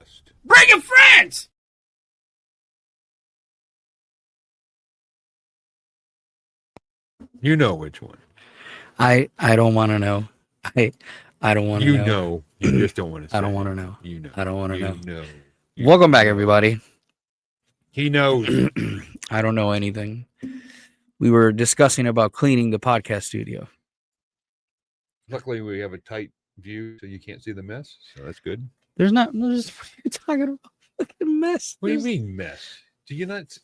podcast. Bring your friends! You know which one. I don't want to know. I don't want to know. You know. You just don't want to say. I don't want to know. You know. I don't want to know. know. Welcome back, everybody. He knows. I don't know anything. We were discussing about cleaning the podcast studio. Luckily, we have a tight view, so you can't see the mess. So that's good. There's not. What are you talking about? Look at the mess. What do you mean mess? Do you not?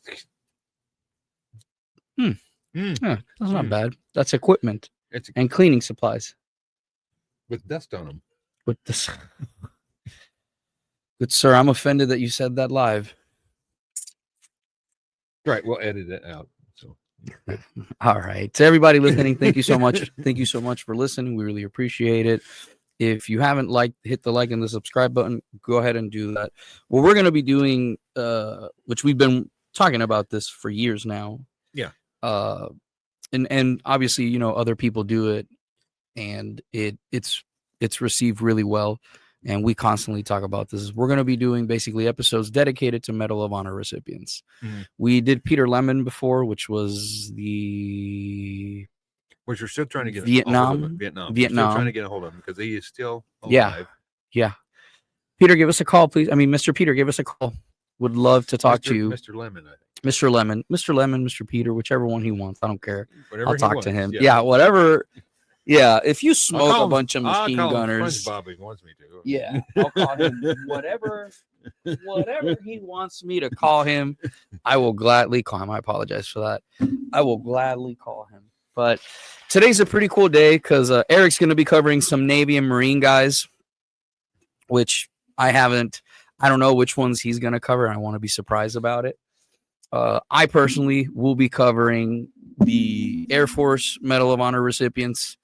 That's not bad. That's equipment It's and cleaning supplies. with dust on them. With this. Good sir, I'm offended that you said that live. Right, we'll edit it out. So All right. To everybody listening, thank you so much. Thank you so much for listening. We really appreciate it. If you haven't hit the like and the subscribe button, go ahead and do that. What we're going to be doing, which we've been talking about this for years now. Yeah. And obviously, you know, other people do it, and it's received really well. And we constantly talk about this. We're going to be doing basically episodes dedicated to Medal of Honor recipients. Mm-hmm. We did Peter Lemon before, which was which we're still trying to get Vietnam. We're still trying to get a hold of him because he is still alive. Yeah. Peter, give us a call, please. I mean, Mr. Peter, give us a call. Would love to talk to you. Mr. Lemon, I think. Mr. Lemon, Mr. Peter, whichever one he wants. I don't care. Whatever I'll talk to him. Yeah. Yeah, whatever. Yeah, if you smoke a bunch of machine gunners, Bob, he wants me to. Yeah, I'll call him whatever he wants me to call him. I will gladly call him. I apologize for that. I will gladly call him. But today's a pretty cool day because Eric's going to be covering some Navy and Marine guys, which I don't know which ones he's going to cover. I want to be surprised about it. I personally will be covering the Air Force Medal of Honor recipients.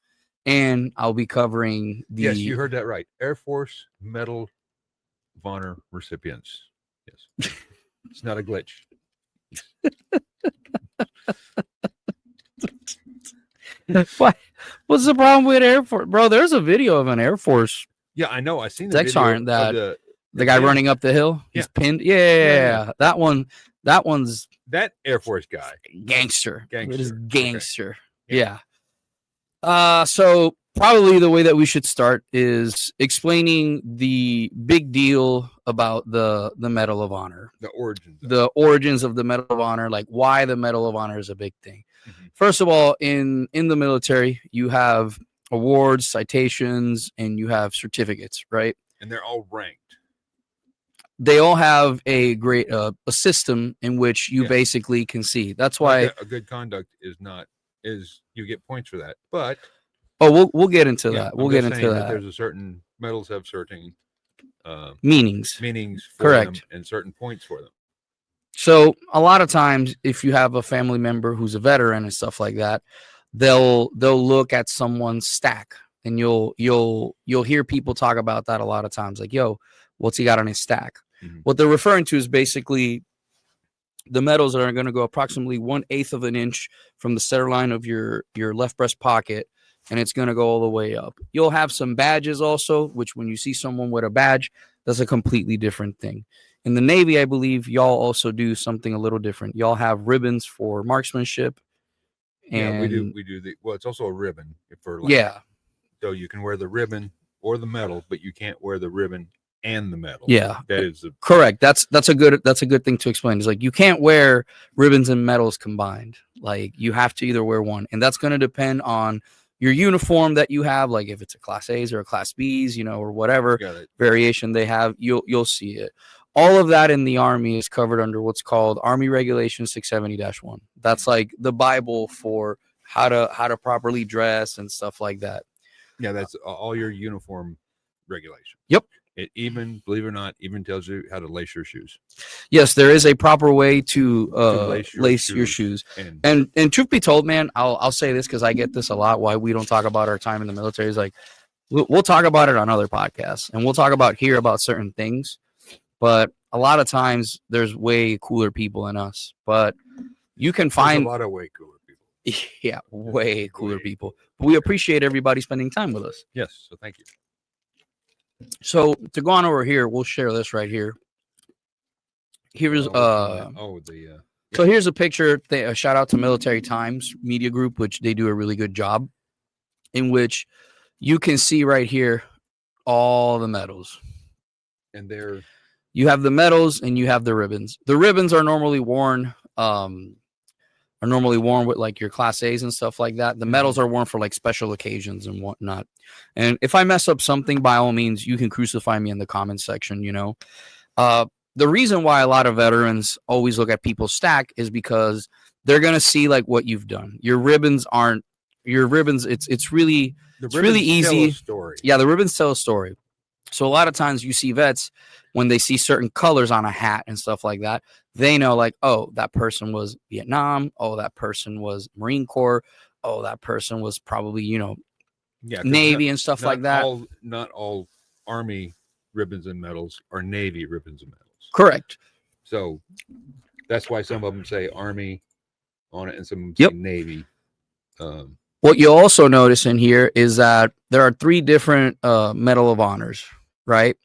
And I'll be covering the... Yes, you heard that right. Air Force Medal of Honor recipients. Yes. It's not a glitch. What's the problem with Air Force? Bro, there's a video of an Air Force. Yeah, I know. I seen the video aren't that the guy running up the hill? He's pinned. Yeah. That one's... That Air Force guy. Gangster. It is gangster. Okay. Yeah. So probably the way that we should start is explaining the big deal about the Medal of Honor. The origins. The origins of the Medal of Honor, like why the Medal of Honor is a big thing. Mm-hmm. First of all, in the military, you have awards, citations, and you have certificates, right? And they're all ranked. They all have a great a system in which you basically can see. That's why a good conduct is you get points for that, but we'll get into that. We'll get into that. There's a certain medals have certain meanings for them and certain points for them. So a lot of times, if you have a family member who's a veteran and stuff like that, they'll look at someone's stack, and you'll hear people talk about that a lot of times. Like, yo, what's he got on his stack? Mm-hmm. What they're referring to is basically the medals are going to go approximately 1/8 of an inch from the center line of your left breast pocket, and it's going to go all the way up. You'll have some badges also, which when you see someone with a badge, that's a completely different thing. In the Navy, I believe y'all also do something a little different. Y'all have ribbons for marksmanship. And we do it's also a ribbon for so you can wear the ribbon or the medal, but you can't wear the ribbon and the medal. Yeah, that is correct. That's a good thing to explain. It's like you can't wear ribbons and medals combined. Like you have to either wear one, and that's going to depend on your uniform that you have. Like if it's a Class A's or a Class B's, or whatever variation they have, you'll see it. All of that in the Army is covered under what's called Army Regulation 670-1. That's like the Bible for how to properly dress and stuff like that. Yeah, that's all your uniform regulation. Yep. It even, believe it or not, even tells you how to lace your shoes. Yes, there is a proper way to lace your shoes. And truth be told, man, I'll say this because I get this a lot. Why we don't talk about our time in the military is like we'll talk about it on other podcasts, and we'll talk about certain things. But a lot of times there's way cooler people than us. But you can find a lot of way cooler people. Yeah, way cooler people. But we appreciate everybody spending time with us. Yes, so thank you. So to go on over here, we'll share this right here. Here's So here's a picture. A shout out to Military Times Media Group, which they do a really good job, in which you can see right here all the medals. And you have the medals and you have the ribbons. The ribbons are normally worn with like your class A's and stuff like that. The medals are worn for like special occasions and whatnot. And if I mess up something, by all means, you can crucify me in the comments section, you know. The reason why a lot of veterans always look at people's stack is because they're going to see like what you've done. Your ribbons, it's really easy. Yeah, the ribbons tell a story. So a lot of times you see vets, when they see certain colors on a hat and stuff like that, they know like, oh, that person was Vietnam. Oh, that person was Marine Corps. Oh, that person was probably, you know, Navy and stuff like that. Not all Army ribbons and medals are Navy ribbons and medals. Correct. So that's why some of them say Army on it and some of them say Navy. What you'll also notice in here is that there are 3 different Medal of Honors, right?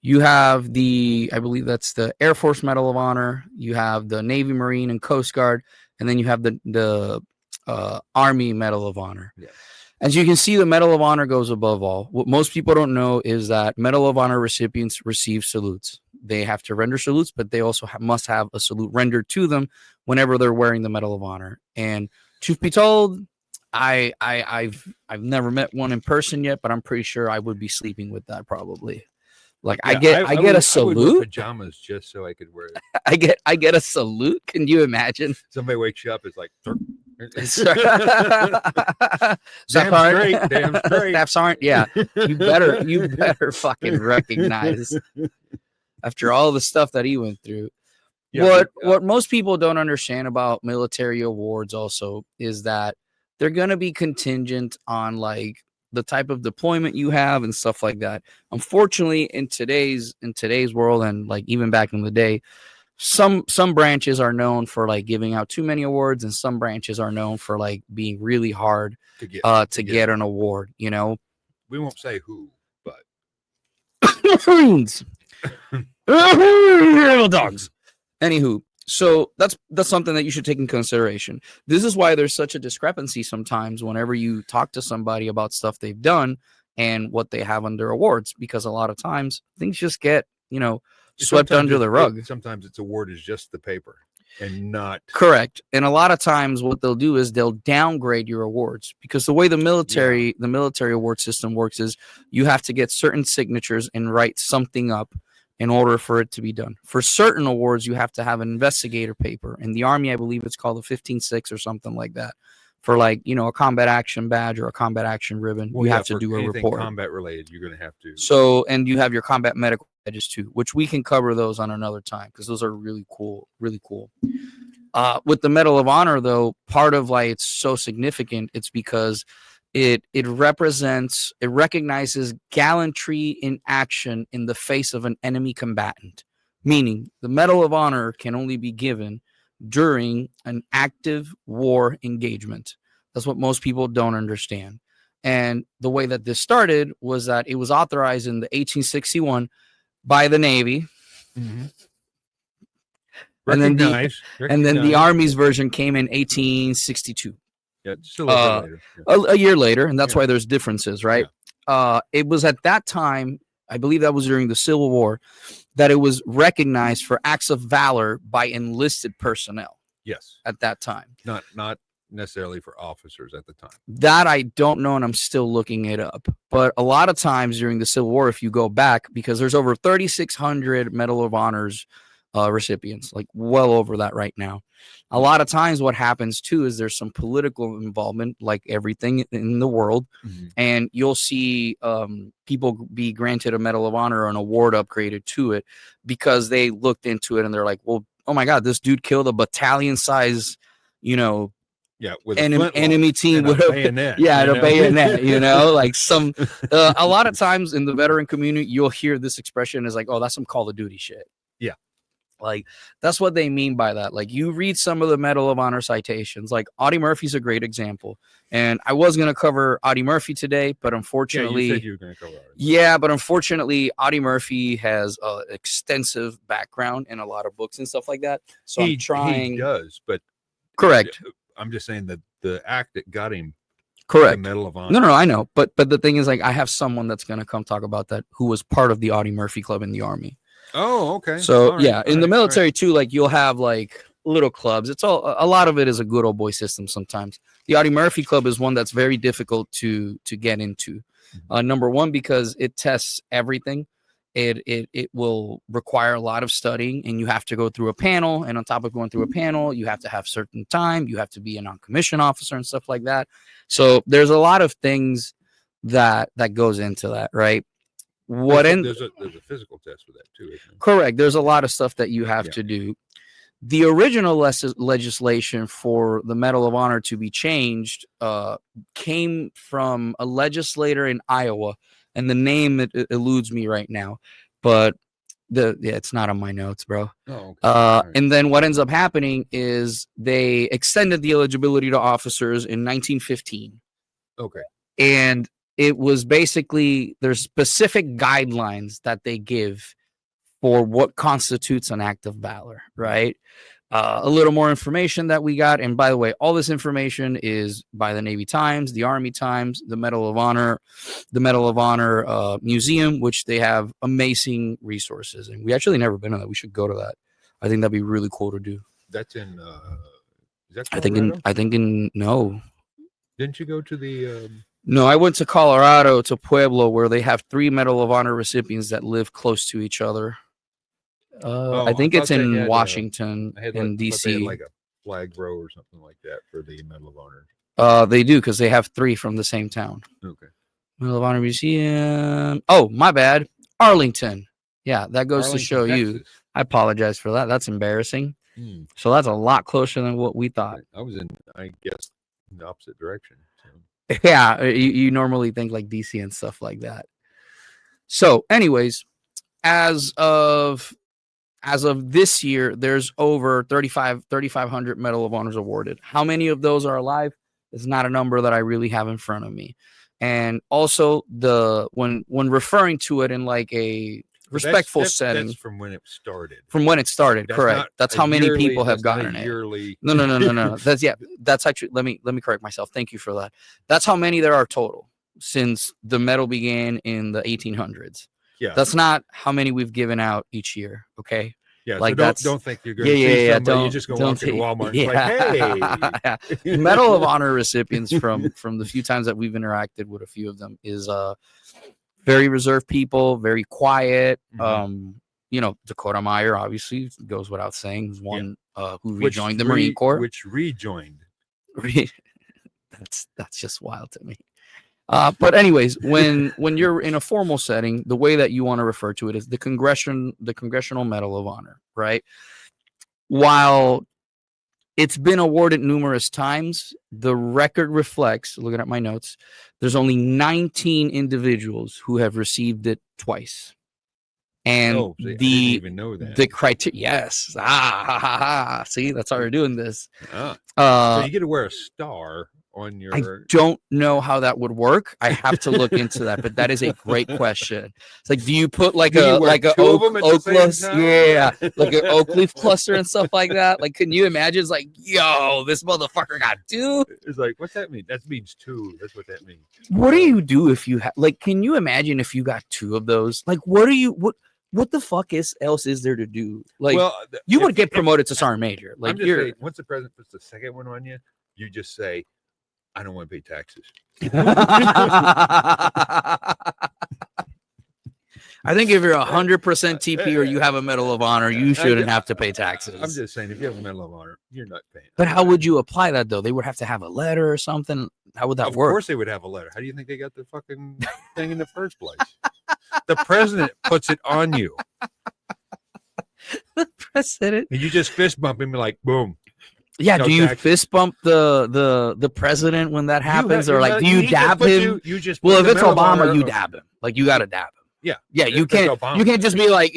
You have I believe that's the Air Force Medal of Honor. You have the Navy, Marine, and Coast Guard. And then you have the Army Medal of Honor. Yeah. As you can see, the Medal of Honor goes above all. What most people don't know is that Medal of Honor recipients receive salutes. They have to render salutes, but they also must have a salute rendered to them whenever they're wearing the Medal of Honor. And truth be told, I've never met one in person yet, but I'm pretty sure I would be sleeping with that probably. Like I get a salute. I would wear pajamas just so I could wear it. I get a salute. Can you imagine? Somebody wakes you up, it's like damn straight. Staff sergeant, yeah. You better fucking recognize after all the stuff that he went through. Yeah, what most people don't understand about military awards also is that they're gonna be contingent on like the type of deployment you have and stuff like that. Unfortunately, in today's world, and like even back in the day, some branches are known for like giving out too many awards, and some branches are known for like being really hard to get an award, you know. We won't say who, but dogs. Anywho, so that's something that you should take in consideration. This is why there's such a discrepancy sometimes whenever you talk to somebody about stuff they've done and what they have under awards, because a lot of times things just get, you know, swept under the rug. Sometimes its award is just the paper and not correct. And a lot of times what they'll do is they'll downgrade your awards, because the way the military award system works is you have to get certain signatures and write something up in order for it to be done. For certain awards, you have to have an investigator paper. In the Army, I believe it's called a 15-6 or something like that. For like, you know, a combat action badge or a combat action ribbon, you have to do a report. Combat related, you're going to have to. So, and you have your combat medical badges too, which we can cover those on another time because those are really cool, really cool. With the Medal of Honor, though, part of why it's so significant, it's because it recognizes gallantry in action in the face of an enemy combatant, meaning the Medal of Honor can only be given during an active war engagement. That's what most people don't understand. And the way that this started was that it was authorized in the 1861 by the Navy. Mm-hmm. And then the Army's version came in 1862. Yeah, still a year later. A year later, and that's why there's differences, right? Yeah. It was at that time, I believe that was during the Civil War, that it was recognized for acts of valor by enlisted personnel. Yes. At that time. Not necessarily for officers at the time. That I don't know, and I'm still looking it up. But a lot of times during the Civil War, if you go back, because there's over 3,600 Medal of Honors recipients, like well over that right now. A lot of times what happens too is there's some political involvement, like everything in the world. Mm-hmm. And you'll see people be granted a Medal of Honor or an award upgraded to it because they looked into it and they're like, well, oh my God, this dude killed a battalion size, you know, with enemy team with a bayonet. Yeah, a bayonet, you know, like some, a lot of times in the veteran community, you'll hear this expression is like, oh, that's some Call of Duty shit. Yeah. Like, that's what they mean by that. Like, you read some of the Medal of Honor citations. Like, Audie Murphy's a great example. And I was going to cover Audie Murphy today, but unfortunately... Yeah, you said you were going to cover Audie. Yeah, but unfortunately, Audie Murphy has an extensive background in a lot of books and stuff like that. So I'm trying... He does, but... Correct. I'm just saying that the act that got him the Medal of Honor. No, I know. But the thing is, like, I have someone that's going to come talk about that who was part of the Audie Murphy Club in the Army. Oh, okay. So in the military too, like you'll have like little clubs. It's all a lot of it is a good old boy system. Sometimes the Audie Murphy Club is one that's very difficult to get into. Number one, because it tests everything. It will require a lot of studying, and you have to go through a panel. And on top of going through a panel, you have to have certain time. You have to be a non-commissioned officer and stuff like that. So there's a lot of things that goes into that, right? There's a physical test for that too, isn't it? Correct. There's a lot of stuff that you have to do. The original legislation for the Medal of Honor to be changed came from a legislator in Iowa, and the name it eludes me right now, but it's not on my notes, bro. Oh, okay. Right. And then what ends up happening is they extended the eligibility to officers in 1915. Okay. And it was basically, there's specific guidelines that they give for what constitutes an act of valor, right? A little more information that we got. And by the way, all this information is by the Navy Times, the Army Times, the Medal of Honor Museum, which they have amazing resources. And we actually never been on that. We should go to that. I think that'd be really cool to do. That's in, is that I think in, no. Didn't you go to the... No, I went to Colorado, to Pueblo, where they have 3 Medal of Honor recipients that live close to each other. I think it's in Washington and D.C. Like a flag row or something like that for the Medal of Honor. They do, because they have 3 from the same town. Okay. Medal of Honor Museum. Oh, my bad. Arlington. Yeah, that goes to show Texas. you. I apologize for that. That's embarrassing. So that's a lot closer than what we thought. I was in, I guess, in the opposite direction. So. Yeah, you normally think like DC and stuff like that. So anyways, as of this year, there's over 3,500 Medal of Honors awarded. How many of those are alive is not a number that I really have in front of me. And also when referring to it in like a respectful setting. That's from when it started. From when it started, correct. That's how many people have gotten it. No. That's actually, let me correct myself. Thank you for that. That's how many there are total since the medal began in the 1800s. Yeah. That's not how many we've given out each year. Okay. Yeah. Like so don't think you're going to see somebody, you just go walk into Walmart and like, hey. Medal of Honor recipients from the few times that we've interacted with a few of them is very reserved people, very quiet. Dakota Meyer obviously goes without saying, who's one who rejoined the Marine Corps. Which rejoined. That's just wild to me. But anyways, when you're in a formal setting, the way that you want to refer to it is the Congressional Medal of Honor, right? While it's been awarded numerous times, the record reflects, looking at my notes, there's only 19 individuals who have received it twice. And I didn't even know that. The criteria, yes. See, that's how we're doing this. So you get to wear a star on your... I don't know how that would work. I have to look into that, but that is a great question. It's like, do you put like an oak leaf, like an oak leaf cluster and stuff like that? Like, can you imagine? It's like, yo, this motherfucker got 2. It's like, what's that mean? That means 2. That's what that means. What do you do if you have, like, can you imagine if you got 2 of those? Like, what the fuck else is there to do? Like, you would get promoted to sergeant major. Like, saying, once the president puts the second one on you, you just say, I don't want to pay taxes. I think if you're 100% TP or you have a Medal of Honor, you shouldn't have to pay taxes. I'm just saying, if you have a Medal of Honor, you're not paying. But how would you apply that, though? They would have to have a letter or something. How would that work? Of course they would have a letter. How do you think they got the fucking thing in the first place? The president puts it on you. The president. And you just fist bump him like, boom. Yeah, do you fist bump the president when that happens, or like do you dab him? You just if it's Obama, you dab him. Like you got to dab him. Yeah, you can't just be like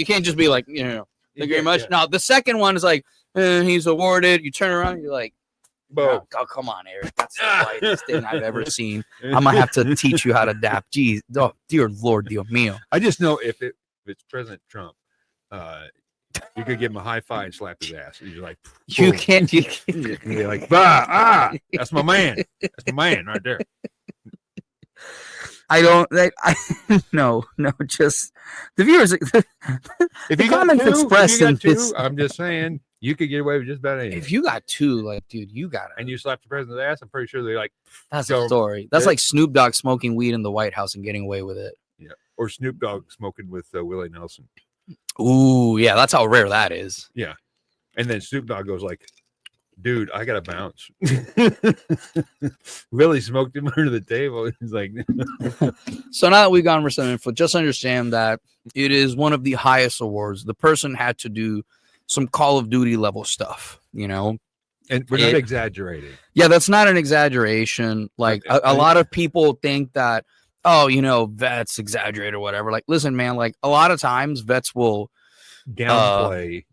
Thank you very much. Now the second one is like, he's awarded. You turn around, you're like, oh, come on, Eric. That's the whitest thing I've ever seen. I'm gonna have to teach you how to dap. Jeez, oh, dear Lord, Dios mío. I just know if it's President Trump, you could give him a high five and slap his ass. You're like, you can't. You're like, that's my man. That's my man right there. I don't. No. Just the viewers. If you got two, I'm just saying you could get away with just about anything. If you got two, like, dude, you got it. And you slapped the president's ass, I'm pretty sure they're like. That's a story. That's like Snoop Dogg smoking weed in the White House and getting away with it. Yeah, or Snoop Dogg smoking with Willie Nelson. Ooh, yeah, that's how rare that is. Yeah, and then Snoop Dogg goes like, dude, I gotta bounce. Willie smoked him under the table. He's like, so now that we've gone over some info, just understand that it is one of the highest awards. The person had to do some Call of Duty level stuff, you know, and we're not exaggerating. Yeah, that's not an exaggeration. Like a lot of people think that, oh, you know, vets exaggerate or whatever. Like, listen, man, like a lot of times vets will downplay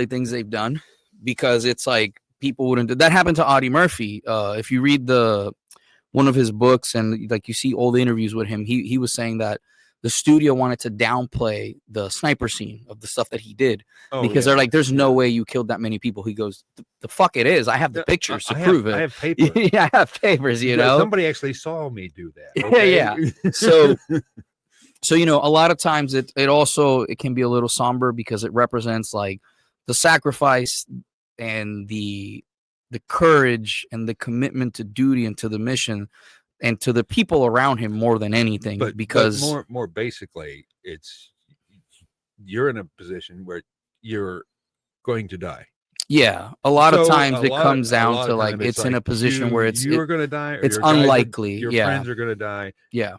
things they've done. Because it's like people wouldn't do that. Happened to Audie Murphy. If you read one of his books and like you see all the interviews with him, he was saying that the studio wanted to downplay the sniper scene of the stuff that he did because they're like, there's no way you killed that many people. He goes, the fuck it is. I have the pictures to prove it. I have papers. Yeah, I have papers. You know, somebody actually saw me do that. Okay? Yeah. So you know, a lot of times it can be a little somber because it represents like the sacrifice and the courage and the commitment to duty and to the mission and to the people around him more than anything. But more basically, it's you're in a position where you're going to die. Yeah, a lot of times it comes down to like it's in a position where you're going to die. Or it's unlikely. Your friends are going to die. Yeah.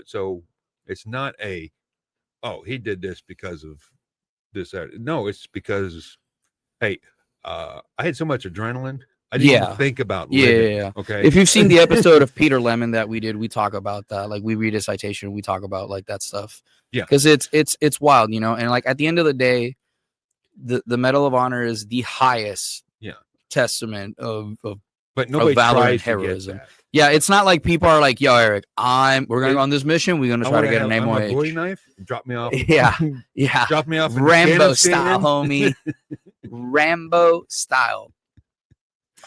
So it's not he did this because of this. No, it's because hey. I had so much adrenaline. I didn't even think about living. Yeah. Okay. If you've seen the episode of Peter Lemon that we did, we talk about that. Like we read a citation, we talk about like that stuff. Yeah. Because it's wild, you know. And like at the end of the day, the Medal of Honor is the highest testament of but nobody valor and heroism. Yeah, it's not like people are like, yo, Eric, we're gonna go on this mission. We're gonna try to get an MOH. Bowie knife, drop me off. Yeah. Drop me off. Rambo style, homie. Rambo style.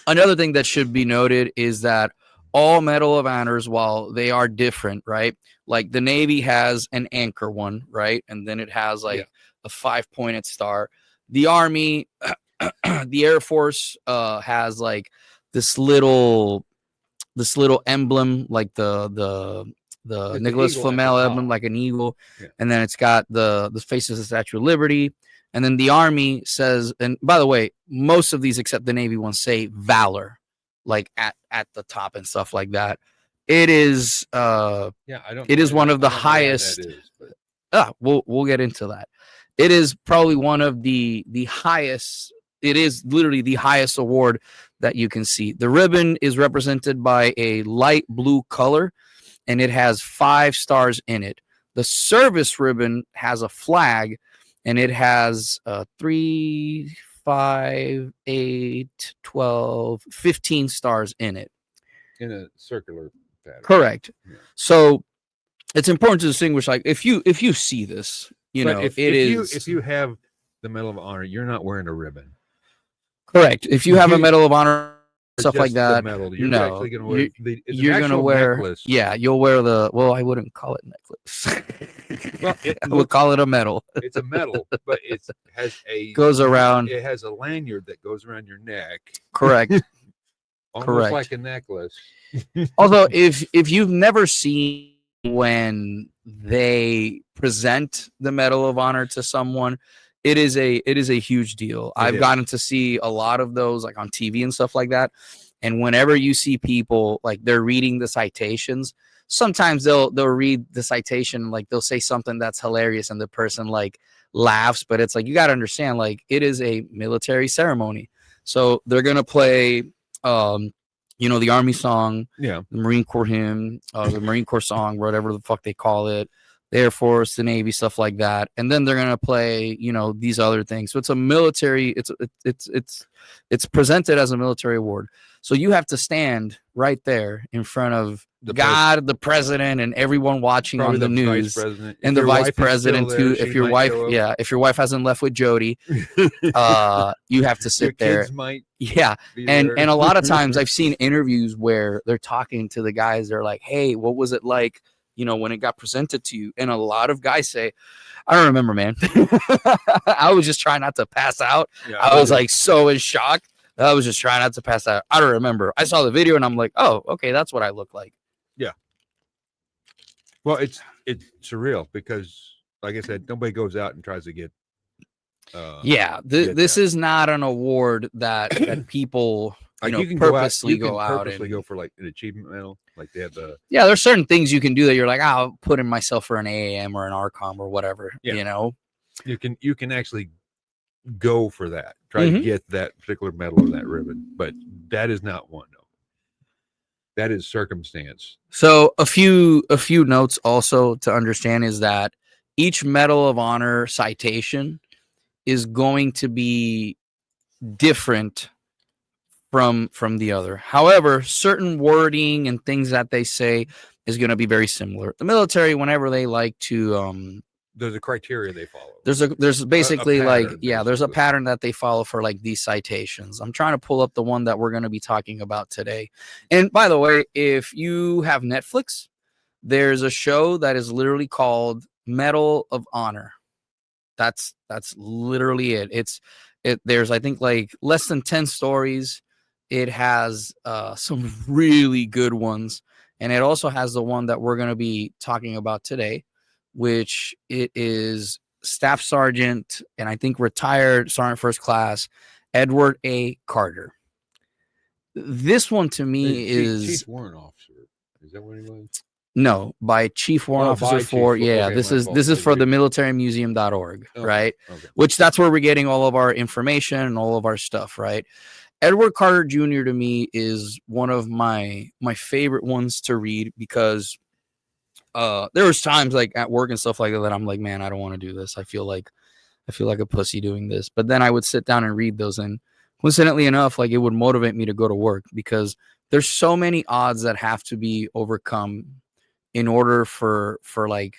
Another thing that should be noted is that all Medal of Honors, while they are different, right? Like the Navy has an anchor one, right? And then it has like a 5-pointed star. The Army, the Air Force has like this little emblem, like the Nicholas Flamel emblem, like an eagle, and then it's got the face of the Statue of Liberty. And then the Army says, and by the way, most of these except the Navy ones say valor, like at the top and stuff like that. It is it is one of the highest. We'll get into that. It is probably one of the highest. It is literally the highest award that you can see. The ribbon is represented by a light blue color, and it has 5 stars in it. The service ribbon has a flag, and it has 3, 5, 8, 12, 15 stars in it. In a circular pattern. Correct. Yeah. So it's important to distinguish, like, if you see this, if you have the Medal of Honor, you're not wearing a ribbon. Correct. If you have a Medal of Honor, stuff like that, you're actually going to wear you're going to wear necklace. Yeah, you'll wear I wouldn't call it necklace. I would call it a medal. It's a medal, but it has goes around. It has a lanyard that goes around your neck. Correct. Almost like a necklace. Also, if you've never seen when they present the Medal of Honor to someone, it is a huge deal. I've gotten to see a lot of those like on TV and stuff like that. And whenever you see people like they're reading the citations, sometimes they'll read the citation, like they'll say something that's hilarious and the person like laughs, but it's like, you got to understand, like it is a military ceremony. So they're going to play, the Army song, the Marine Corps hymn, the Marine Corps song, whatever the fuck they call it. the Air Force, the Navy, stuff like that, and then they're gonna play, these other things. So it's a military. It's presented as a military award. So you have to stand right there in front of the president, and everyone watching on the news, and the vice president too. If your wife hasn't left with Jody, you have to sit there. And a lot of times I've seen interviews where they're talking to the guys. They're like, "Hey, what was it like, when it got presented to you?" And a lot of guys say, "I don't remember, man. I was just trying not to pass out. I was like so in shock. I was just trying not to pass out. I don't remember. I saw the video and I'm like, oh, okay, that's what I look like." Yeah. Well, it's surreal because, like I said, nobody goes out and tries to get. This is not an award that people you can purposely go out and go for like an achievement medal. Like they have the there's certain things you can do that you're like, I'll put in myself for an AAM or an RCOM or whatever. You can actually go for that, try to get that particular medal or that ribbon, but that is not one. No, that is circumstance. So a few notes also to understand is that each Medal of Honor citation is going to be different from the other. However, certain wording and things that they say is going to be very similar. The military, whenever they like to there's a criteria they follow. There's basically pattern, there's a pattern that they follow for like these citations. I'm trying to pull up the one that we're going to be talking about today. And by the way, if you have Netflix, there's a show that is literally called Medal of Honor. That's literally it. There's I think like less than 10 stories. It has some really good ones, and it also has the one that we're going to be talking about today, which it is Staff Sergeant and I think retired Sergeant First Class Edward A. Carter. This one to me is Chief Warrant Officer. Is that what he was? No, by Chief Warrant Officer for okay, this is for the militarymuseum.org, right? Okay. Which that's where we're getting all of our information and all of our stuff, right? Edward Carter Jr. to me is one of my favorite ones to read because there was times like at work and stuff like that I'm like, man, I don't want to do this. I feel like a pussy doing this. But then I would sit down and read those, and coincidentally enough, like it would motivate me to go to work because there's so many odds that have to be overcome in order for like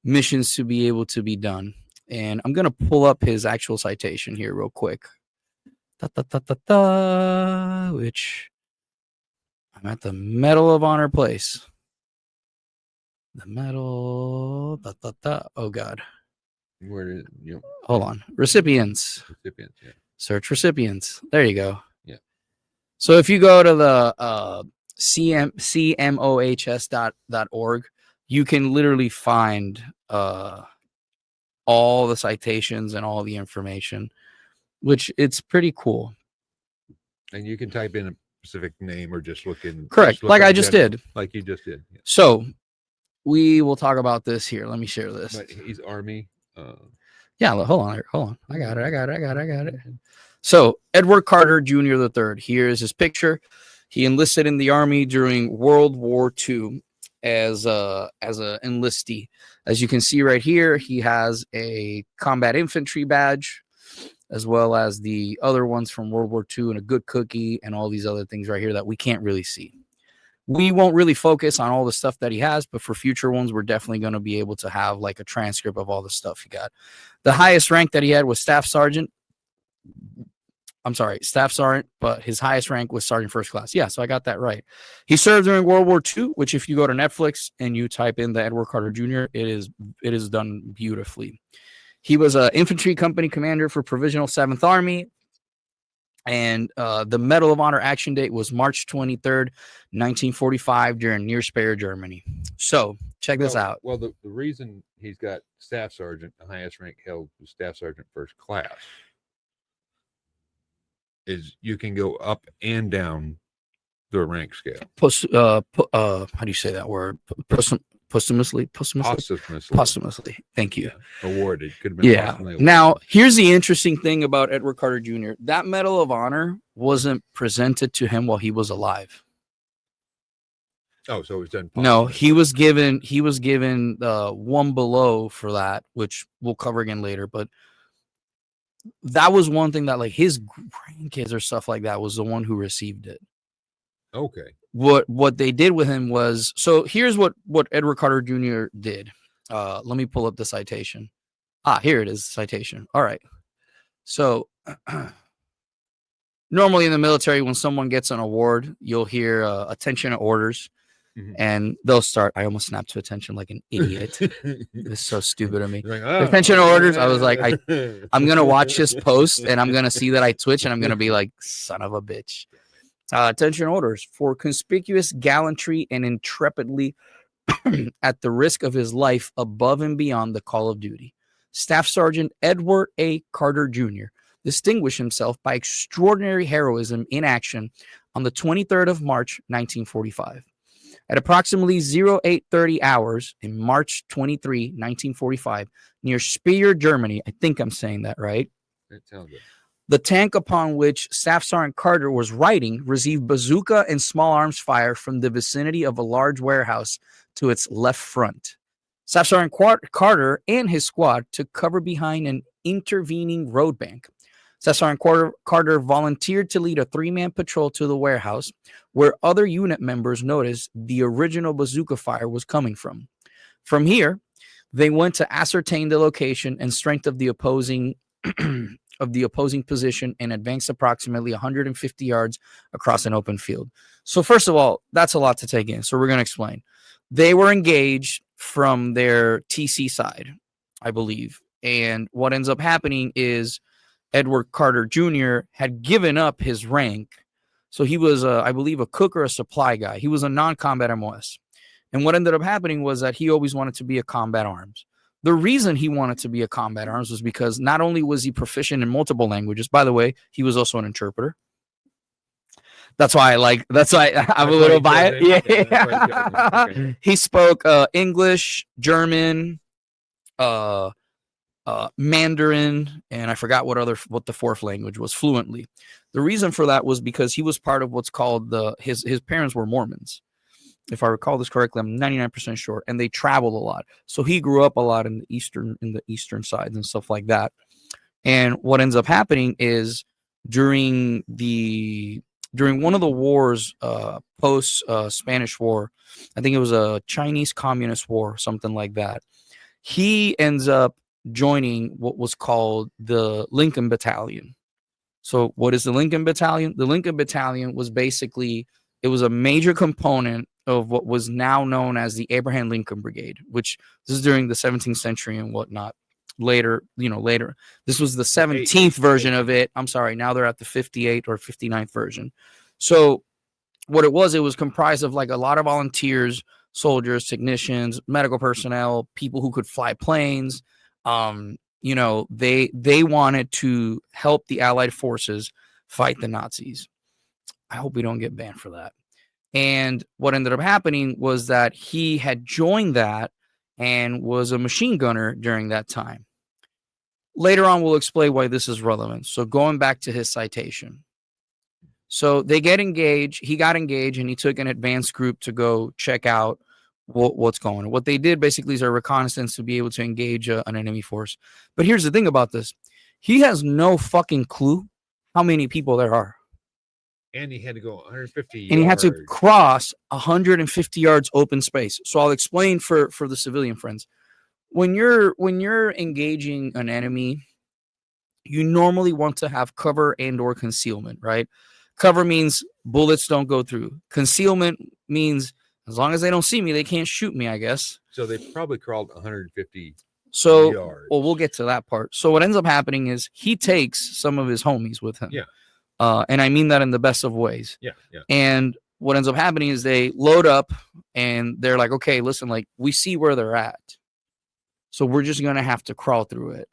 missions to be able to be done. And I'm gonna pull up his actual citation here real quick. Which I'm at the Medal of Honor place. The medal. Oh God. Where is Hold on. Recipients. Yeah. Search recipients. There you go. Yeah. So if you go to the cmohs.org, you can literally find all the citations and all the information, which it's pretty cool. And you can type in a specific name or just look in. Correct. Like I just did. Like you just did. Yeah. So we will talk about this here. Let me share this. But he's Army. Yeah, hold on. I got it. So Edward Carter Jr. III. Here is his picture. He enlisted in the Army during World War II as a enlistee. As you can see right here, he has a combat infantry badge, as well as the other ones from World War II and a good cookie and all these other things right here that we can't really see. We won't really focus on all the stuff that he has, but for future ones, we're definitely going to be able to have like a transcript of all the stuff he got. The highest rank that he had was Staff Sergeant, but his highest rank was Sergeant First Class. Yeah, so I got that right. He served during World War II, which if you go to Netflix and you type in the Edward Carter Jr., it is done beautifully. He was an infantry company commander for Provisional 7th Army. And the Medal of Honor action date was March 23rd, 1945, during near Speyer, Germany. So check this out. Well, the reason he's got Staff Sergeant, the highest rank held was Staff Sergeant First Class, is you can go up and down the rank scale. How do you say that word? Posthumously. Thank you. Yeah. Awarded. Could have been awarded. Now, here's the interesting thing about Edward Carter Jr. That Medal of Honor wasn't presented to him while he was alive. Oh, so it's done. No, he was given one below for that, which we'll cover again later. But that was one thing that like his grandkids or stuff like that was the one who received it. Okay. What they did with him was, so here's what Edward Carter Jr. did. Let me pull up the citation. Here it is, citation. All right. So normally in the military, when someone gets an award, you'll hear attention to orders. And they'll start. I almost snapped to attention like an idiot. It was so stupid of me. Like, attention orders. I was like, I'm gonna watch this post and I'm gonna see that I twitch and I'm gonna be like, son of a bitch. Attention orders for conspicuous gallantry and intrepidly at the risk of his life above and beyond the call of duty. Staff Sergeant Edward A. Carter Jr. distinguished himself by extraordinary heroism in action on the 23rd of March, 1945. At approximately 0830 hours in March 23, 1945, near Speyer, Germany, I think I'm saying that right. That sounds good. The tank upon which Staff Sergeant Carter was riding received bazooka and small arms fire from the vicinity of a large warehouse to its left front. Staff Sergeant Carter and his squad took cover behind an intervening road bank. Staff Sergeant Carter volunteered to lead a 3-man patrol to the warehouse, where other unit members noticed the original bazooka fire was coming from. From here, they went to ascertain the location and strength of the opposing position and advanced approximately 150 yards across an open field. So first of all, that's a lot to take in. So we're going to explain. They were engaged from their TC side, I believe. And what ends up happening is Edward Carter Jr. had given up his rank. So he was, I believe, a cook or a supply guy. He was a non-combat MOS. And what ended up happening was that he always wanted to be a combat arms. The reason he wanted to be a combat arms was because not only was he proficient in multiple languages, by the way, he was also an interpreter. That's why I'm a little biased. Yeah. Okay. He spoke English, German, Mandarin, and I forgot what the fourth language was fluently. The reason for that was because he was part of what's called his parents were Mormons. If I recall this correctly, I'm 99% sure, and they traveled a lot. So he grew up a lot in the eastern sides and stuff like that. And what ends up happening is during one of the wars post Spanish War, I think it was a Chinese Communist War, something like that. He ends up joining what was called the Lincoln Battalion. So what is the Lincoln Battalion? The Lincoln Battalion was basically, it was a major component of what was now known as the Abraham Lincoln Brigade, which this is during the 17th century and whatnot. Later, this was the 17th version of it. I'm sorry, now they're at the 58th or 59th version. So what it was comprised of like a lot of volunteers, soldiers, technicians, medical personnel, people who could fly planes. They wanted to help the Allied forces fight the Nazis. I hope we don't get banned for that. And what ended up happening was that he had joined that and was a machine gunner during that time. Later on, we'll explain why this is relevant. So going back to his citation. So they get engaged. He got engaged and he took an advanced group to go check out what's going on. What they did basically is a reconnaissance to be able to engage an enemy force. But here's the thing about this. He has no fucking clue how many people there are. And he had to go 150 yards. And he had to cross 150 yards open space. So I'll explain for the civilian friends. When you're engaging an enemy, you normally want to have cover and or concealment, right? Cover means bullets don't go through. Concealment means as long as they don't see me, they can't shoot me, I guess. So they probably crawled 150 yards. Well, we'll get to that part. So what ends up happening is he takes some of his homies with him. Yeah. And I mean that in the best of ways. Yeah, yeah. And what ends up happening is they load up and they're like, okay, listen, like we see where they're at. So we're just going to have to crawl through it.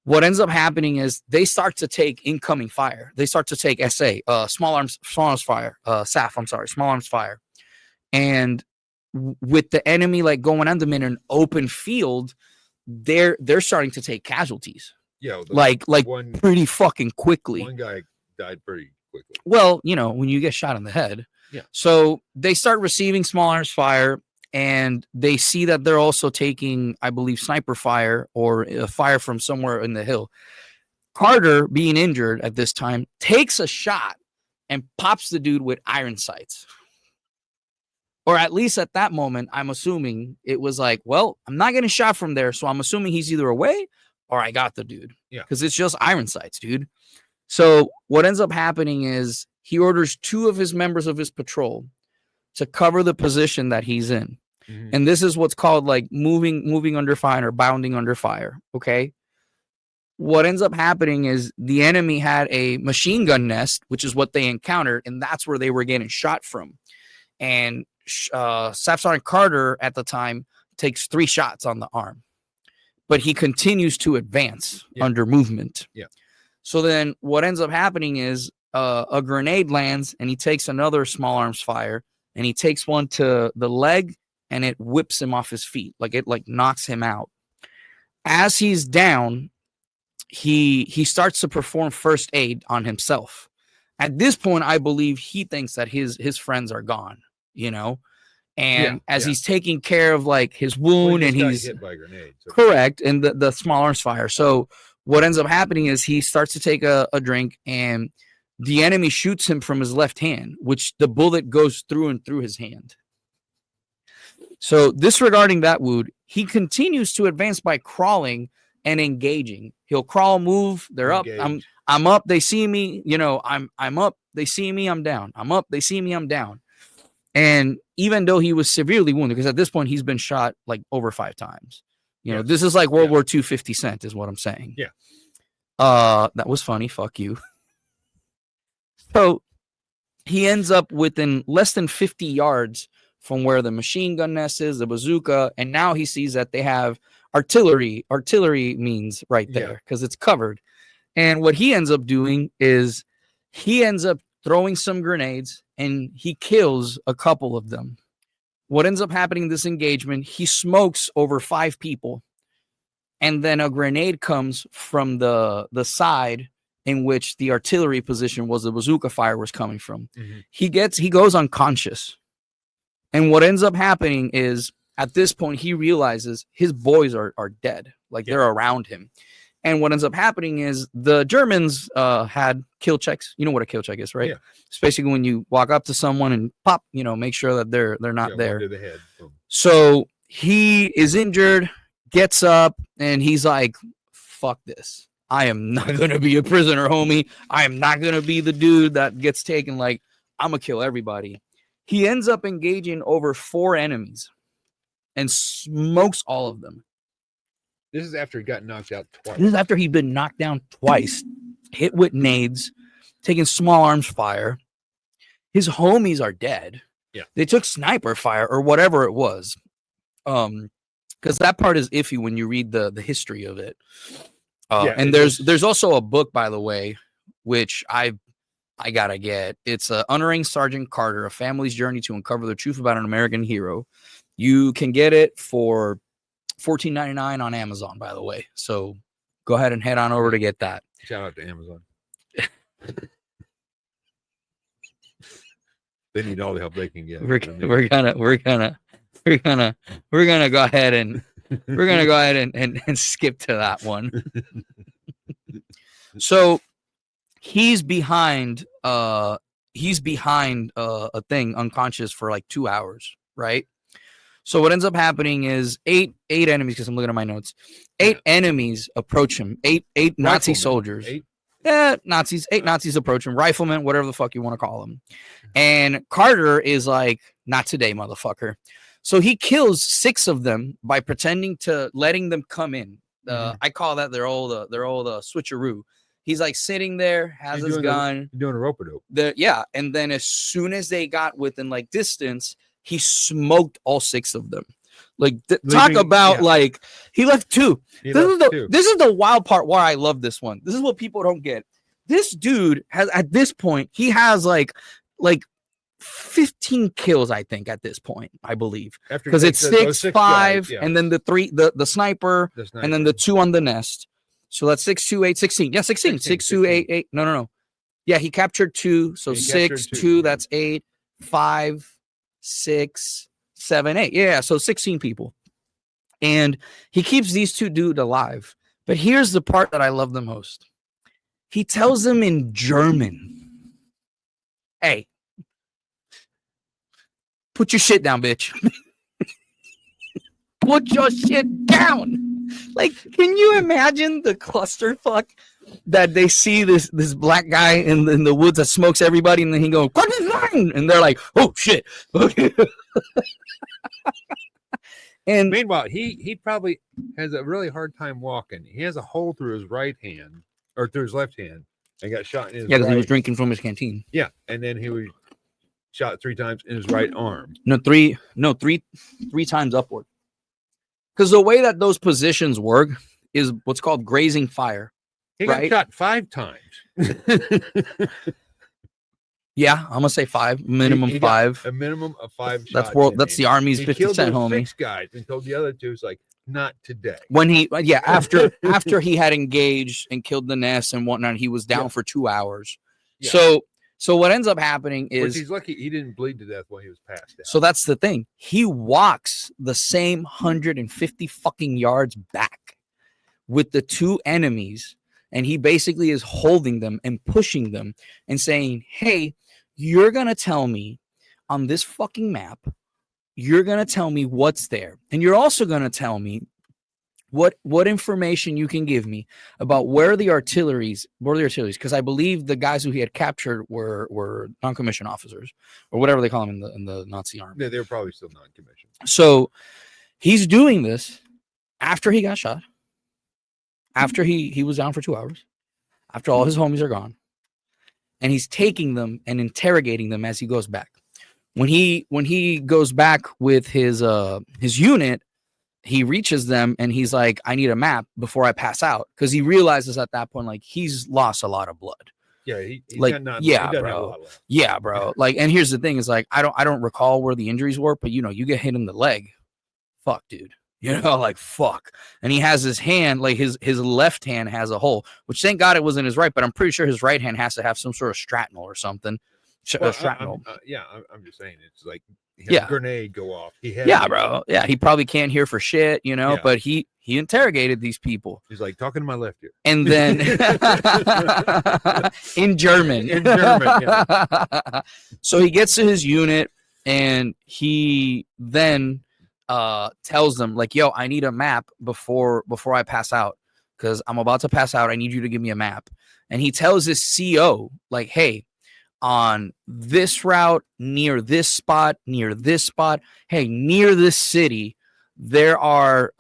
What ends up happening is they start to take incoming fire. They start to take SA, small arms fire, SAF, small arms fire. And with the enemy like going on them in an open field, they're starting to take casualties. Yeah, like pretty fucking quickly. One guy died pretty quickly. Well, when you get shot in the head, Yeah. So they start receiving small arms fire, and they see that they're also taking, I believe, sniper fire or fire from somewhere in the hill. Carter, being injured at this time, takes a shot and pops the dude with iron sights. Or at least at that moment, I'm assuming it was like, well, I'm not getting shot from there, so I'm assuming he's either away or I got the dude. Yeah. Because it's just iron sights, dude. So what ends up happening is he orders 2 of his members of his patrol to cover the position that he's in. Mm-hmm. And this is what's called like moving under fire or bounding under fire. Okay. What ends up happening is the enemy had a machine gun nest, which is what they encountered, and that's where they were getting shot from. And Staff Sergeant Carter at the time takes 3 shots on the arm, but he continues to advance under movement. Yeah. So then what ends up happening is a grenade lands, and he takes another small arms fire, and he takes one to the leg, and it whips him off his feet. Like it like knocks him out. As he's down, he starts to perform first aid on himself. At this point, I believe he thinks that his friends are gone, you know, and as he's taking care of like his wound, and he's hit by a grenade. So. Correct. And the small arms fire. So what ends up happening is he starts to take a drink, and the enemy shoots him from his left hand, which the bullet goes through and through his hand. So disregarding that wound, he continues to advance by crawling and engaging. He'll crawl, move, they're Engage. Up. I'm up, they see me, you know, I'm up, they see me, I'm down. I'm up, they see me, I'm down. And even though he was severely wounded, because at this point he's been shot like over 5 times. You know, this is like World War II 50 Cent is what I'm saying. Yeah. That was funny, fuck you. So he ends up within less than 50 yards from where the machine gun nest is, the bazooka, and now he sees that they have artillery means right there because it's covered. And what he ends up doing is he ends up throwing some grenades, and he kills a couple of them. What ends up happening in this engagement, he smokes over 5 people, and then a grenade comes from the side in which the artillery position was, the bazooka fire was coming from. Mm-hmm. He goes unconscious. And what ends up happening is at this point, he realizes his boys are dead. Like they're around him. And what ends up happening is the Germans had kill checks. You know what a kill check is, right? Yeah. It's basically when you walk up to someone and pop, you know, make sure that they're not there. To the head. So he is injured, gets up, and he's like, fuck this. I am not going to be a prisoner, homie. I am not going to be the dude that gets taken. Like, I'm going to kill everybody. He ends up engaging over 4 enemies and smokes all of them. This is after he got knocked out twice. This is after he'd been knocked down twice, hit with nades, taking small arms fire. His homies are dead. Yeah. They took sniper fire or whatever it was. Because that part is iffy when you read the history of it. And there's also a book, by the way, which I gotta get. It's Honoring Sergeant Carter, A Family's Journey to Uncover the Truth About an American Hero. You can get it for $14.99 on Amazon, by the way. So go ahead and head on over to get that. Shout out to Amazon. They need all the help they can get. We're gonna go ahead and skip to that one. So he's behind a thing unconscious for like 2 hours, right? So what ends up happening is eight enemies, because I'm looking at my notes. 8 enemies approach him. Eight Nazi soldiers. 8 Nazis approach him. Riflemen, whatever the fuck you want to call them. And Carter is like, not today, motherfucker. So he kills 6 of them by pretending to letting them come in. I call that their old switcheroo. He's like sitting there, has his gun. Doing a rope-a-dope. And then as soon as they got within like distance, he smoked all 6 of them. Like talk about like he left 2. This is the wild part why I love this one. This is what people don't get. This dude has at this point, he has like 15 kills, I think, at this point, I believe. Because it's 6, 5, guys, and then the 3, the sniper, and then the 2 on the nest. So that's 6, 2, 8, 16. Yeah, 16. 6, 2, 8, 8. No. Yeah, he captured 2. So 6, 2, that's 8. 5, 6, 7, 8. Yeah, so 16 people. And he keeps these 2 dudes alive. But here's the part that I love the most. He tells them in German, hey, put your shit down, bitch. Put your shit down. Like, can you imagine the clusterfuck that they see this black guy in the woods that smokes everybody, and then he goes, and they're like, oh shit. And meanwhile, he probably has a really hard time walking. He has a hole through his right hand or through his left hand and got shot in his because he was drinking from his canteen. Yeah, and then he was shot 3 times in his right arm. Three times upward. Because the way that those positions work is what's called grazing fire. He got shot 5 times. Yeah, I'm gonna say 5, minimum 5. A minimum of 5 That's shots. That's the Army's 50 cent, homie. 6 guys and told the other 2, it's like, not today. When after he had engaged and killed the nest and whatnot, he was down for 2 hours. Yeah. So what ends up happening is, he's lucky he didn't bleed to death while he was passed out. So that's the thing. He walks the same 150 fucking yards back with the 2 enemies, and he basically is holding them and pushing them and saying, hey, you're going to tell me on this fucking map, you're going to tell me what's there. And you're also going to tell me what information you can give me about where the artilleries, because I believe the guys who he had captured were non-commissioned officers or whatever they call them in the Nazi army. Yeah, they're probably still non-commissioned. So he's doing this after he got shot, after he was down for 2 hours, after all his homies are gone, and he's taking them and interrogating them as he goes back. When he goes back with his unit, he reaches them and he's like, I need a map before I pass out. Because he realizes at that point, like, he's lost a lot of blood. Yeah, he's like, bro. Yeah, bro. Like, and here's the thing is, like, I don't recall where the injuries were, but you get hit in the leg. Fuck, dude. Like, fuck. And he has his hand, like his left hand has a hole, which thank God it wasn't his right, but I'm pretty sure his right hand has to have some sort of shrapnel or something. Shrapnel. I'm just saying, it's like, he had a grenade go off. Bro. Yeah, he probably can't hear for shit, but he interrogated these people. He's like, talking to my left ear. And then in German. Yeah. So he gets to his unit and he then tells them, like, yo, I need a map before I pass out, because I'm about to pass out. I need you to give me a map. And he tells his CO, like, hey, on this route, near this spot, hey, near this city, there are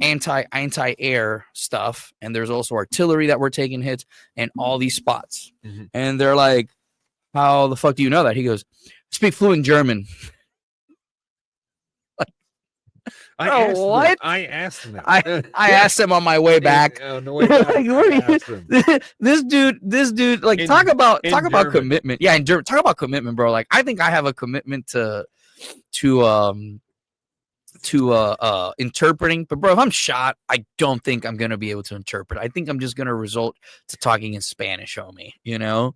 anti-air stuff, and there's also artillery that we're taking hits, and all these spots. Mm-hmm. And they're like, how the fuck do you know that? He goes, speak fluent German. I asked him that. I asked him on my way back. On the way back, this dude, like, talk about commitment. Yeah, in German, talk about commitment, bro. Like, I think I have a commitment to interpreting, but bro, if I'm shot, I don't think I'm gonna be able to interpret. I think I'm just gonna resort to talking in Spanish, homie. Yeah,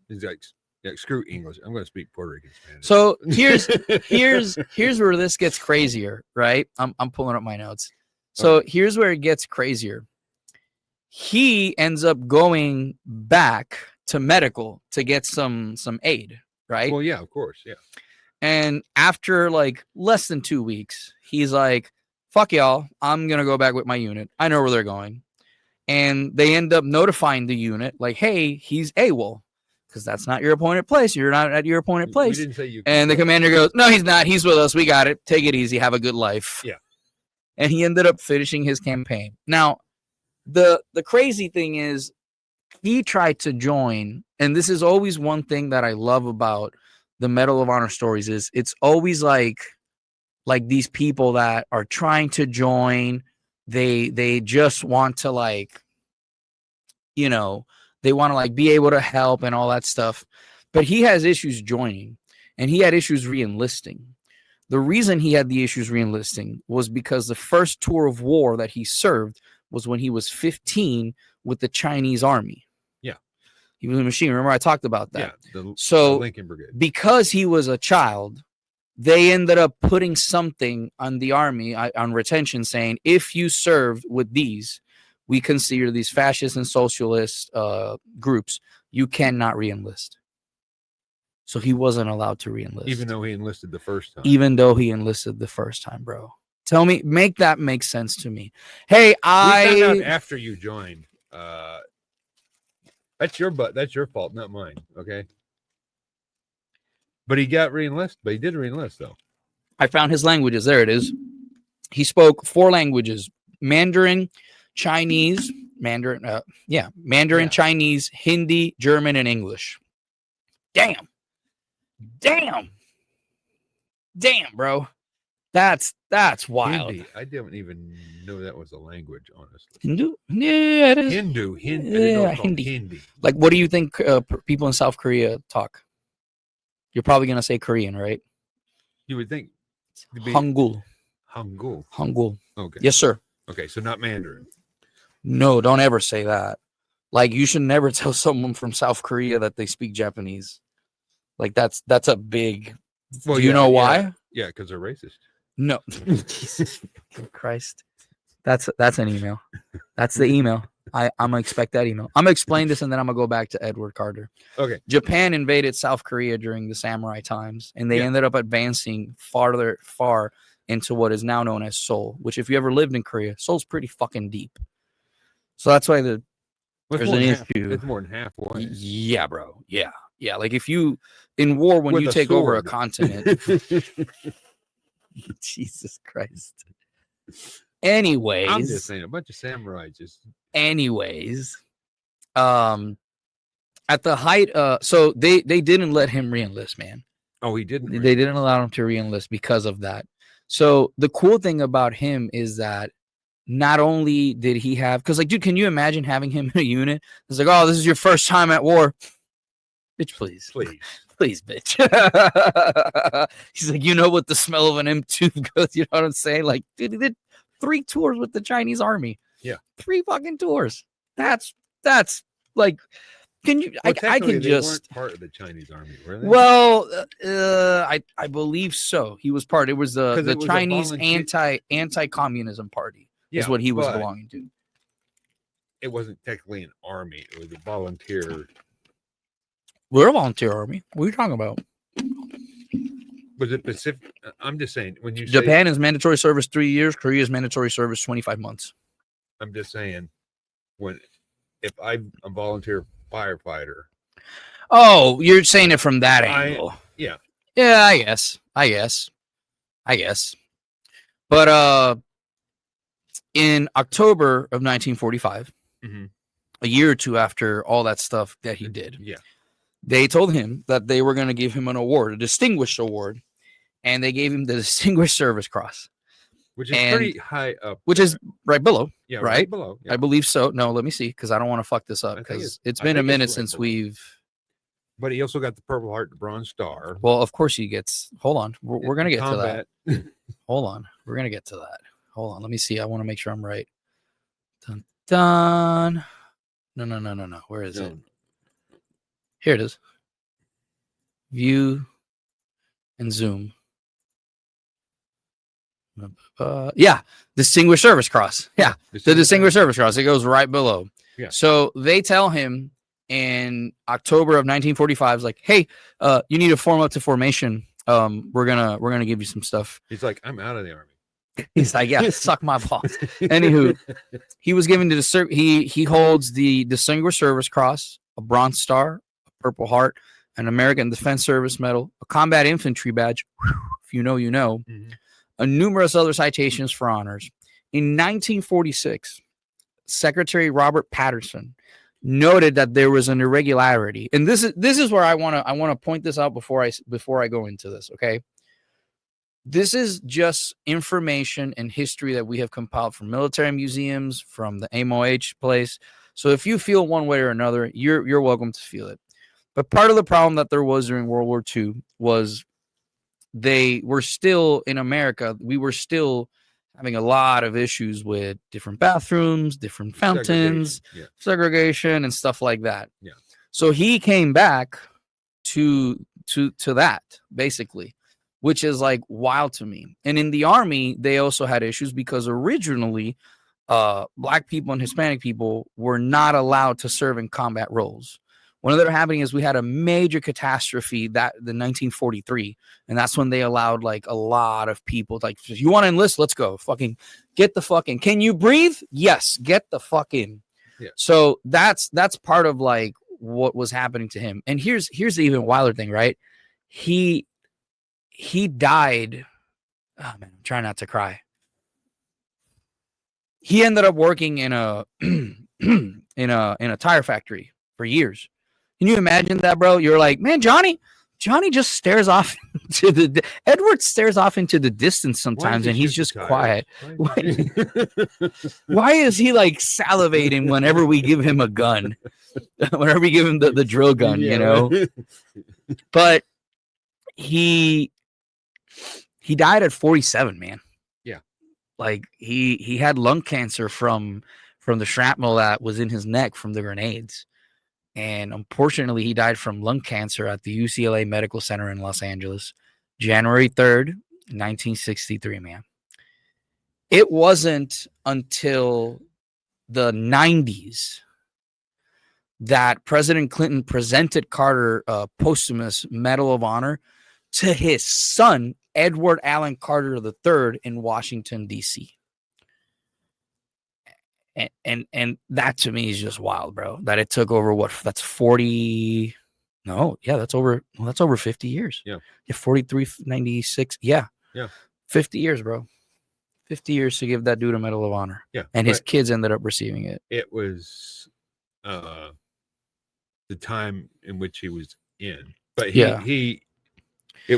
he's like, yeah, screw English. I'm going to speak Puerto Rican Spanish. So here's where this gets crazier, right? I'm pulling up my notes. So here's where it gets crazier. He ends up going back to medical to get some aid, right? Well, yeah, of course, yeah. And after like less than 2 weeks, he's like, fuck y'all, I'm going to go back with my unit. I know where they're going. And they end up notifying the unit, like, hey, he's AWOL. Because that's not your appointed place. You're not at your appointed place. We didn't say you. And the commander goes, no, he's not. He's with us. We got it. Take it easy. Have a good life. Yeah. And he ended up finishing his campaign. Now, the crazy thing is, he tried to join, and this is always one thing that I love about the Medal of Honor stories is it's always like these people that are trying to join. They just want to, like, they want to, like, be able to help and all that stuff. But he has issues joining, and he had issues re-enlisting. The reason he had the issues re-enlisting was because the first tour of war that he served was when he was 15 with the Chinese army. Yeah. He was a machine. Remember, I talked about that. Yeah. So the Lincoln Brigade. Because he was a child, they ended up putting something on the army on retention saying, if you served with these, we consider these fascist and socialist groups, you cannot re-enlist. So he wasn't allowed to re-enlist. Even though he enlisted the first time. Bro. Tell me, make that make sense to me. Hey, we found out after you joined. That's your fault, not mine. Okay. But he got re-enlisted. But he did re-enlist, though. I found his languages. There it is. He spoke 4 languages: Mandarin, Chinese, Chinese, Hindi, German, and English. Damn, bro. That's wild. Hindi. I didn't even know that was a language, honestly. Hindu? Yeah, it is. Hindu. Yeah, Hindi. Like, what do you think people in South Korea talk? You're probably gonna say Korean, right? You would think. Hangul. Okay. Yes, sir. Okay, so not Mandarin. No, don't ever say that. Like, you should never tell someone from South Korea that they speak Japanese. Like, that's a big. Well, do you know why? Yeah, because they're racist. No. Jesus Christ. That's an email. That's the email. I'm gonna expect that email. I'm gonna explain this and then I'm gonna go back to Edward Carter. Okay. Japan invaded South Korea during the samurai times, and they ended up advancing far into what is now known as Seoul, which, if you ever lived in Korea, Seoul's pretty fucking deep. So that's why there's an issue. It's more than halfway. Yeah, bro. Yeah. Like, if you in war, when you take over a continent. Jesus Christ. Anyways, I'm just saying, a bunch of samurais just. Anyways, at the height, so they didn't let him re-enlist, man. Oh, he didn't. They didn't allow him to re-enlist because of that. So the cool thing about him is that not only did he have, because, like, dude, can you imagine having him in a unit? It's like, oh, this is your first time at war, bitch. Please, bitch. He's like, you know what the smell of an M2 goes. You know what I'm saying? Like, dude, he did 3 tours with the Chinese army. Yeah, 3 fucking tours. That's like, can you? Well, I can just weren't part of the Chinese army, were they? Well, I believe so. He was part. It was the Chinese anti-communism party. Is what he was belonging to. It wasn't technically an army. It was a volunteer. We're a volunteer army. What are you talking about? Was it Pacific? I'm just saying, when you Japan is mandatory service 3 years, Korea is mandatory service 25 months. I'm just saying, if I'm a volunteer firefighter. Oh, you're saying it from that angle. Yeah, I guess. But in October of 1945, a year or two after all that stuff that he did, they told him that they were going to give him an award, a distinguished award, and they gave him the Distinguished Service Cross, which is pretty high up. Which is right below. Yeah, right below. Yeah. I believe so. No, let me see, because I don't want to fuck this up, because it's been a minute since we've. But he also got the Purple Heart, the Bronze Star. Well, of course he gets. Hold on, we're gonna get to that. Hold on, we're gonna get to that. Hold on, let me see. I want to make sure I'm right. Dun dun. No. Where is it? Here it is. View and zoom. Distinguished Service Cross. Yeah, the Distinguished Service Cross. It goes right below. Yeah. So they tell him in October of 1945, like, hey, you need to form up to formation. We're gonna give you some stuff. He's like, I'm out of the army. He's like, yeah, suck my balls. Anywho, he was given to he holds the Distinguished Service Cross, a Bronze Star, a Purple Heart, an American Defense Service Medal, a Combat Infantry Badge. If you know, you know. And numerous other citations for honors. In 1946, Secretary Robert Patterson noted that there was an irregularity, and this is where I want to point this out before I go into this. Okay, this is just information and history that we have compiled from military museums, from the AMOH place. So if you feel one way or another, you're welcome to feel it. But part of the problem that there was during World War II was they were still in America. We were still having a lot of issues with different bathrooms, different fountains, segregation and stuff like that. Yeah. So he came back to that, basically, which is like wild to me. And in the Army, they also had issues because originally Black people and Hispanic people were not allowed to serve in combat roles. What ended up happening is we had a major catastrophe the 1943, and that's when they allowed like a lot of people, like, you want to enlist, let's go, fucking get the fucking, can you breathe? Yes, get the fuck in. Yeah. So that's part of like what was happening to him. And here's the even wilder thing, right? He died. Oh man, I'm trying not to cry. He ended up working in a in a tire factory for years. Can you imagine that, bro? You're like, man, Johnny just stares off to Edward stares off into the distance sometimes, and he's just quiet. Why is he like salivating whenever we give him a gun? Whenever we give him the drill gun, you know? But he died at 47, man. Yeah. Like he had lung cancer from the shrapnel that was in his neck from the grenades. And unfortunately, he died from lung cancer at the UCLA Medical Center in Los Angeles, January 3rd, 1963, man. It wasn't until the 90s that President Clinton presented Carter a posthumous Medal of Honor to his son, Edward Allen Carter III, in Washington, D.C. And that to me is just wild, bro. That it took over that's 40. No, yeah, that's over 50 years. Yeah. 43, 96. Yeah. 50 years, bro. 50 years to give that dude a Medal of Honor. Yeah. And his kids ended up receiving it. It was the time in which he was in. But it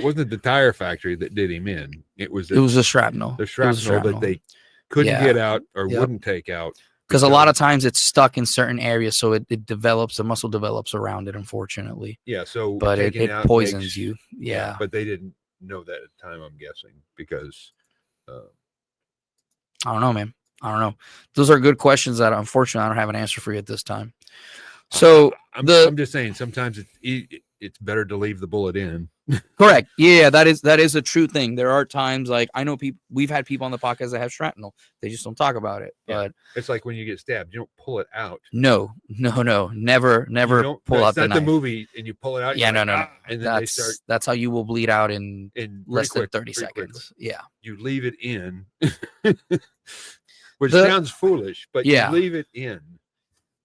wasn't the tire factory that did him in. It was the shrapnel. The shrapnel that they couldn't get out or wouldn't take out. Because a lot of times it's stuck in certain areas, so it develops, the muscle develops around it, unfortunately. Yeah, so but it poisons you. Yeah. But they didn't know that at the time, I'm guessing, because I don't know, man. I don't know. Those are good questions that unfortunately I don't have an answer for you at this time. So I'm just saying sometimes it's better to leave the bullet in. Correct. Yeah, that is a true thing. There are times, like, I know people, we've had people on the podcast that have shrapnel. They just don't talk about it. Yeah. But it's like when you get stabbed, you don't pull it out. No. Never pull out the knife. The movie and you pull it out. Yeah, no. And then that's how you will bleed out in less than 30 seconds. Yeah. You leave it in, which sounds foolish, but you leave it in.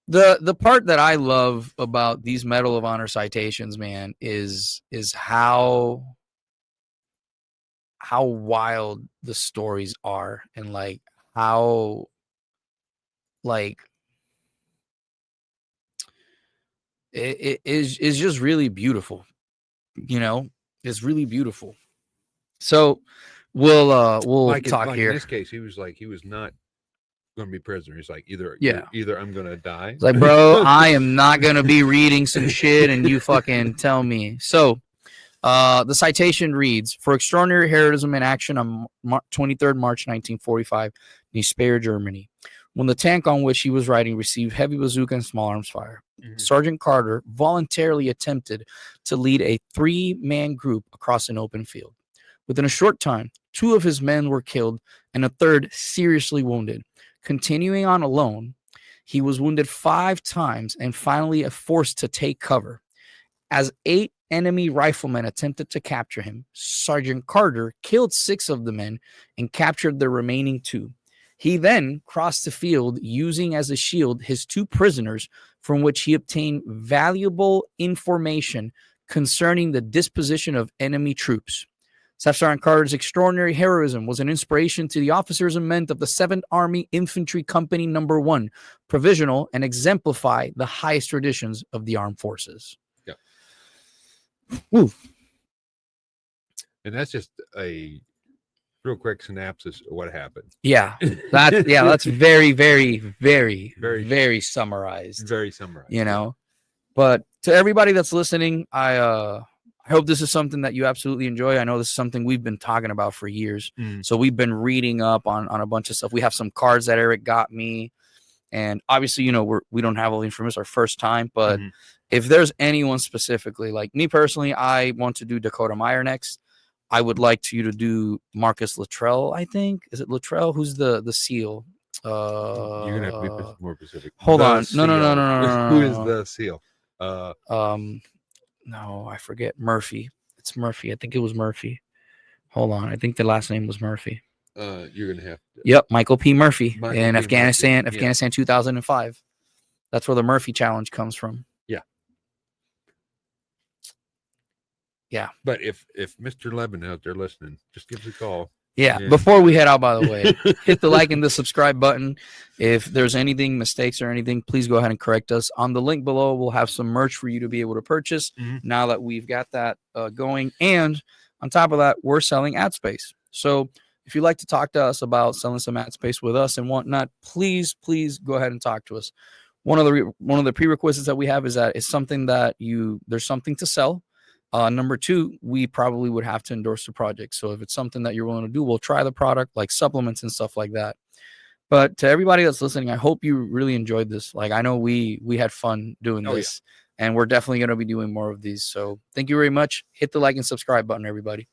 The part that I love about these Medal of Honor citations, man, is how wild the stories are, and like how like it is just really beautiful. You know, it's really beautiful. So we'll talk here. In this case, he was not going to be prisoner. He's like, either I'm going to die. It's like, bro, I am not going to be reading some shit and you fucking tell me. So the citation reads, for extraordinary heroism in action on 23rd March 1945 in Speyer, Germany, when the tank on which he was riding received heavy bazooka and small arms fire. Mm-hmm. Sergeant Carter voluntarily attempted to lead a 3-man group across an open field. Within a short time, 2 of his men were killed and a 3rd seriously wounded. Continuing on alone, he was wounded 5 times and finally forced to take cover. As 8 enemy riflemen attempted to capture him, Sergeant Carter killed 6 of the men and captured the remaining 2. He then crossed the field using as a shield his 2 prisoners, from which he obtained valuable information concerning the disposition of enemy troops. Staff Sergeant Carter's extraordinary heroism was an inspiration to the officers and men of the 7th Army Infantry Company Number 1, Provisional, and exemplify the highest traditions of the armed forces. Yeah. Woo. And that's just a real quick synopsis of what happened. Yeah. That's very, very, very, very summarized. Very summarized. You know. But to everybody that's listening, I hope this is something that you absolutely enjoy. I know this is something we've been talking about for years. So we've been reading up on a bunch of stuff. We have some cards that Eric got me. And obviously, you know, we don't have all the information. It's our first time, but Mhm. if there's anyone specifically, like me personally, I want to do Dakota Meyer next. I would like you to do Marcus Luttrell, I think. Is it Luttrell? Who's the SEAL? You're gonna have to be more specific. Hold The on. No. seal. Who is the seal? No, I forget. Murphy. It's Murphy. I think it was Murphy. Hold on. I think the last name was Murphy. You're gonna have to. Yep, Michael P. Murphy in P. Afghanistan. Murphy. Afghanistan 2005. That's where the Murphy challenge comes from. Yeah. But if Mr. Levin out there listening, just give us a call. Yeah. Before we head out, by the way, hit the like and the subscribe button. If there's anything, mistakes or anything, please go ahead and correct us. On the link below, we'll have some merch for you to be able to purchase now that we've got that going. And on top of that, we're selling ad space. So if you'd like to talk to us about selling some ad space with us and whatnot, please go ahead and talk to us. One of the prerequisites that we have is that it's something that there's something to sell. Number two, we probably would have to endorse the project. So if it's something that you're willing to do, we'll try the product, like supplements and stuff like that. But to everybody that's listening, I hope you really enjoyed this. Like, I know we had fun doing this, and we're definitely going to be doing more of these. So thank you very much. Hit the like and subscribe button, everybody.